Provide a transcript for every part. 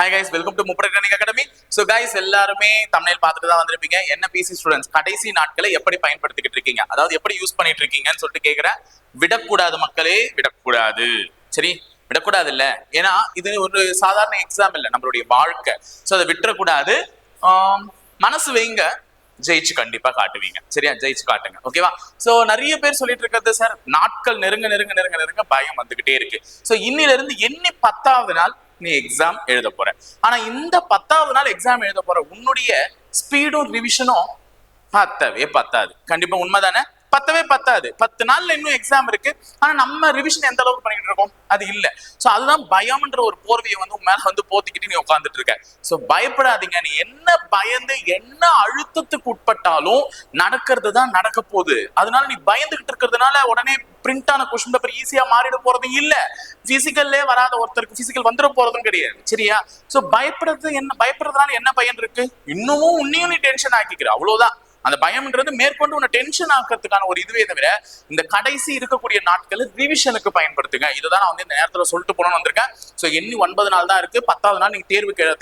Hi guys, welcome to முப்படை training academy. So guys, எல்லாருமே தமிழில் பார்த்துட்டு தான் வந்திருப்பீங்க. என்ன பிசி ஸ்டூடெண்ட்ஸ் கடைசி நாட்களை எப்படி பயன்படுத்திக்கிட்டு இருக்கீங்க, அதாவது எப்படி யூஸ் பண்ணிட்டு இருக்கீங்கன்னு சொல்லிட்டு கேட்குறேன். விடக்கூடாது மக்களே, விடக்கூடாது. சரி, விடக்கூடாது இல்ல, ஏன்னா இது ஒரு சாதாரண எக்ஸாம் இல்லை, நம்மளுடைய வாழ்க்கை. ஸோ அதை விட்டுறக்கூடாது. மனசு வைங்க, ஜெயிச்சு கண்டிப்பா காட்டுவீங்க. சரியா, ஜெயிச்சு காட்டுங்க. ஓகேவா? சோ நிறைய பேர் சொல்லிட்டு இருக்கிறது, சார் நாட்கள் நெருங்க நெருங்க நெருங்க நெருங்க பயம் வந்துகிட்டே இருக்கு. சோ இன்னில இருந்து எண்ணி 10வது நாள் நீ எக்ஸாம் எழுத போற. ஆனா இந்த 10வது நாள் எக்ஸாம் எழுத போற உன்னுடைய ஸ்பீடும் ரிவிஷனும் பத்தாது. கண்டிப்பா உண்மைதானே? பத்தாது. 10 நாள்ல இன்னும் எக்ஸாம் இருக்கு. ஆனா நம்ம ரிவிஷன் எந்த அளவுக்கு பண்ணிட்டு இருக்கோம் அது இல்ல. சோ அதுதான் பயம்ன்ற ஒரு போர்வையை வந்து மேல வந்து போத்திக்கிட்டு நீ உட்காந்துட்டு இருக்க. சோ பயப்படாதீங்க. நீ என்ன பயந்து என்ன அழுத்தத்துக்கு உட்பட்டாலும் நடக்கிறது தான் நடக்க போகுது. அதனால நீ பயந்துகிட்டு இருக்கிறதுனால உடனே பிரிண்ட் ஆன கொஸ்டின் பேப்பர் ஈஸியா மாறிட போறது இல்ல. பிசிக்கல்லே வராத ஒருத்தருக்கு பிசிக்கல் வந்துட போறதும் கிடையாது. சரியா? சோ பயப்படுறதுனால என்ன பயன் இருக்கு? இன்னமும் உன்னையும் நீ டென்ஷன் ஆக்கிக்கிற, அவ்வளவுதான். அந்த பயம்ன்றது மேற்கொண்டு உன்னை டென்ஷன் ஆக்கிறதுக்கான ஒரு இதுவே தவிர இந்த கடைசி இருக்கக்கூடிய நாட்கள் ரிவிஷனுக்கு பயன்படுத்துங்க. இதுதான் நான் வந்து இந்த நேரத்துல சொல்லிட்டு போனோம்னு வந்திருக்கேன். ஸோ எண்ணி 9 நாள் தான் இருக்கு. 10வது நாள் நீங்க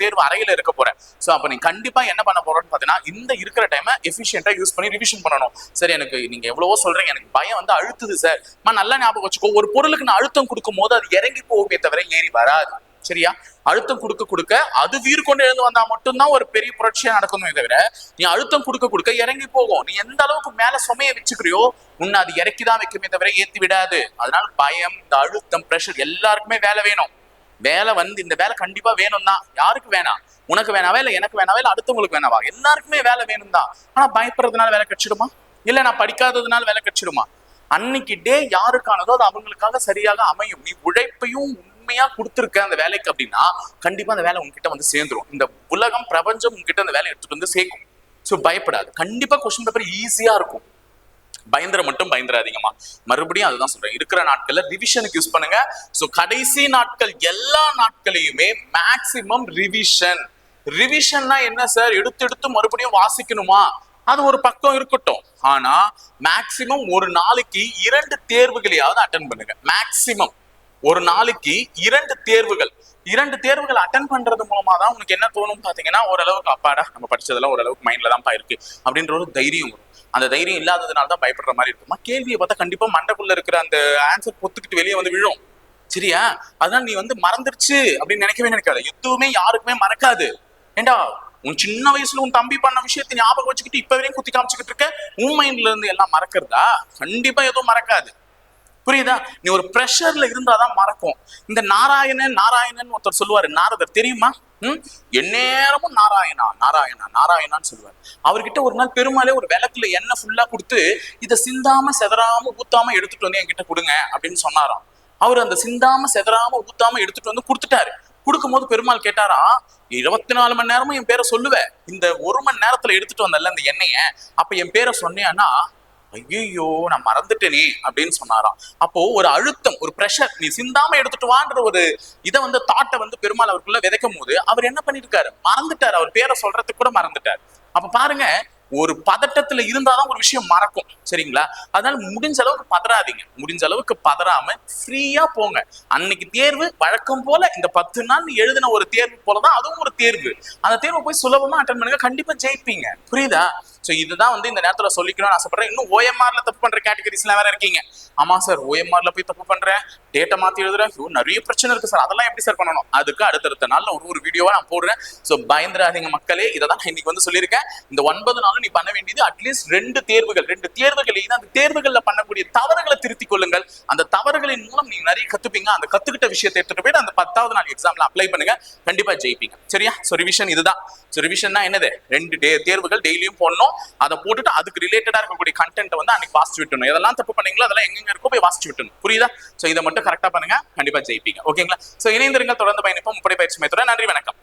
தேர்வு அறையில இருக்க போற. ஸோ அப்ப நீ கண்டிப்பா என்ன பண்ண போறோம்னு பாத்தீங்கன்னா, இந்த இருக்கிற டைமை எஃபிஷியன்டா யூஸ் பண்ணி ரிவிஷன் பண்ணணும். சரி, எனக்கு நீங்க எவ்வளவோ சொல்றீங்க, எனக்கு பயம் வந்து அழுத்துது சார். நல்லா ஞாபகம் வச்சுக்கோ, ஒரு பொருளுக்கு நான் அழுத்தம் கொடுக்கும் போது அது இறங்கி போகுமே தவிர ஏறி வராது. சரியா? அழுத்தம் கொடுக்க அது வீர் கொண்டு எழுந்து வந்தா மட்டும்தான் ஒரு பெரிய புரட்சியா நடக்கணுமே தவிர நீ அழுத்தம் கொடுக்க இறங்கி போகும். நீ எந்த அளவுக்கு மேல சுமையை வச்சுக்கிறியோ உன்னை அது இறக்கிதான் வைக்குமே தவிர ஏத்தி விடாது. அதனால பயம், இந்த அழுத்தம், பிரஷர், எல்லாருக்குமே வேலை வேணும். வேலை வந்து இந்த வேலை கண்டிப்பா வேணும் தான். யாருக்கு வேணாம்? உனக்கு வேணாவே இல்ல, எனக்கு வேணாவே இல்ல, அடுத்தவங்களுக்கு வேணாவா? எல்லாருக்குமே வேலை வேணும் தான். ஆனா பயப்படுறதுனால வேலை கிடைச்சிடுமா? இல்ல நான் படிக்காததுனால வேலை கிடைச்சிடுமா? அன்னைக்கு டே யாருக்கானதோ அது அவங்களுக்காக சரியாக அமையும். நீ உழைப்பையும் உண்மையா கொடுத்துருக்க அந்த வேலைக்கு அப்படின்னா கண்டிப்பா அந்த வேலை உங்ககிட்ட வந்து சேர்ந்துரும். இந்த உலகம், பிரபஞ்சம் உங்ககிட்ட அந்த வேலை எடுத்துட்டு வந்து சேர்க்கும். சோ பயப்படாது. கண்டிப்பா கொஸ்டின் பேப்பர் ஈஸியா இருக்கும். பயந்துராதீங்கம்மா. மறுபடியும் அதுதான் சொல்றேன், இருக்கிற நாட்கள்ல ரிவிஷனுக்கு யூஸ் பண்ணுங்க. சோ கடைசி நாட்கள் எல்லா நாட்களையுமே மேக்சிமம் ரிவிஷன்னா என்ன சார், எடுத்து மறுபடியும் வாசிக்கணுமா? அது ஒரு பக்கம் இருக்கட்டும். ஆனா மேக்சிமம் ஒரு நாளைக்கு 2 தேர்வுகளையாவது அட்டன் பண்ணுங்க. மேக்சிமம் ஒரு நாளைக்கு 2 தேர்வுகள் அட்டன் பண்றது மூலமா தான் உங்களுக்கு என்ன தோணும் பாத்தீங்கன்னா, ஓரளவுக்கு அப்பாடா நம்ம படிச்சதெல்லாம் ஓரளவுக்கு மைண்ட்ல தான் இருக்கு அப்படின்ற ஒரு தைரியம் வரும். அந்த தைரியம் இல்லாததுனால தான் பயப்படுற மாதிரி இருக்குமா. கேள்வியை பார்த்தா கண்டிப்பா மண்டைக்குள்ள இருக்கிற அந்த ஆன்சர் பொத்துக்கிட்டு வெளியே வந்து விழும். சரியா? அதனால நீ வந்து மறந்துருச்சு அப்படின்னு நினைக்காது. எதுவுமே யாருக்குமே மறக்காது. ஏண்டா, உன் சின்ன வயசுல உன் தம்பி பண்ண விஷயத்தை ஞாபகம் வச்சுக்கிட்டு இப்ப வரையும் குத்தி காமிச்சுக்கிட்டு இருக்க, உன் மைண்ட்ல இருந்து எல்லாம் மறக்கிறதா? கண்டிப்பா எதுவும் மறக்காது. புரியுதா? நீ ஒரு பிரஷர்ல இருந்தாதான் மறக்கும். இந்த நாராயணன் ஒருத்தர் சொல்லுவாரு, நாரதர் தெரியுமா? எந்நேரமும் நாராயணான்னு சொல்லுவாரு. அவர்கிட்ட ஒரு நாள் பெருமாளே ஒரு விளக்குல எண்ணெய் ஃபுல்லா கொடுத்து, இதை சிந்தாம செதறாம ஊத்தாம எடுத்துட்டு வந்து என்கிட்ட கொடுங்க அப்படின்னு சொன்னாராம். அவர் அந்த சிந்தாம செதறாம ஊத்தாம எடுத்துட்டு வந்து கொடுத்துட்டாரு. கொடுக்கும் போது பெருமாள் கேட்டாரா, 24 மணி நேரமும் என் பேரை சொல்லுவேன், இந்த 1 மணி நேரத்துல எடுத்துட்டு வந்தல இந்த எண்ணெய, அப்ப என் பேரை சொன்னேன்னா ஐயோ நான் மறந்துட்டேனே அப்படின்னு சொன்னாராம். அப்போ ஒரு அழுத்தம், ஒரு பிரஷர், நீ சிந்தாம எடுத்துட்டு வான்ற ஒரு இதை வந்து தாட்டை வந்து பெருமாள் அவருக்குள்ள விதைக்கும் போது அவர் என்ன பண்ணிருக்காரு, மறந்துட்டாரு. அவர் பேரை சொல்றதுக்கு கூட மறந்துட்டாரு. அப்ப பாருங்க, ஒரு பதட்டத்துல இருந்தாதான் ஒரு விஷயம் மறக்கும். சரிங்களா? அதனால முடிஞ்ச அளவுக்கு பதறாதீங்க. முடிஞ்ச அளவுக்கு பதறாம ஃப்ரீயா போங்க. அன்னைக்கு தேர்வு வழக்கம் போல இந்த 10 நாள் நீ எழுதின ஒரு தேர்வு போலதான் அதுவும் ஒரு தேர்வு. அந்த தேர்வை போய் சுலபமா அட்டன் பண்ணுங்க, கண்டிப்பா ஜெயிப்பீங்க. புரியுதா? சோ இதுதான் வந்து இந்த நேரத்துல சொல்லிக்கணும்னு ஆசைப்படுறேன். இன்னும் ஓஎம்ஆர்ல தப்பு பண்ற கேட்டகரிஸ் எல்லாம் வேற இருக்கீங்க. ஆமா சார், ஓஎம்ஆர்ல போய் தப்பு பண்றேன், டேட்டை மாத்தி எழுதுறேன், நிறைய பிரச்சனை இருக்கு சார், அதெல்லாம் எப்படி சார் பண்ணணும்? அதுக்கு அடுத்தடுத்த நாள்ல ஒரு வீடியோவா நான் போடுறேன். சோ பயந்துராதீங்க மக்களே. இதான் இன்னைக்கு வந்து சொல்லியிருக்கேன். இந்த 9 நாளும் நீ பண்ண வேண்டியது அட்லீஸ்ட் 2 தேர்வுகள் அந்த தேர்வுகள்ல பண்ணக்கூடிய தவறுகளை திருத்திக் கொள்ளுங்கள். அந்த தவறுகளின் மூலம் நீங்க நிறைய கத்துப்பீங்க. அந்த கத்துக்கிட்ட விஷயத்தை எடுத்துட்டு போயிட்டு அந்த 10வது நாள் எக்ஸாம்ல அப்ளை பண்ணுங்க, கண்டிப்பா ஜெயிப்பீங்க. சரியா? சோ ரிவிஷன் இதுதான். சோ ரிவிஷன்னா என்னது, 2 தேர்வுகள் டெய்லியும் போடணும். அதை போட்டுட்டு அதுக்கு ரிலேட்டடா இருக்கக்கூடிய கண்டென்ட் வந்து அன்னைக்கு வாசிச்சு விட்டணும். எதெல்லாம் தப்பு பண்ணீங்களோ அதெல்லாம் எங்க இருக்கோ போய் வாசிச்சு விட்டணும். புரியுதா? சோ இதை மட்டும் கரெக்டா பண்ணுங்க, கண்டிப்பா ஜெயிப்பீங்க. ஓகேங்களா? சோ இணைந்திருங்க, தொடர்ந்து பயணிப்போம் முப்படை பயிற்சி மையத்தோட. நன்றி, வணக்கம்.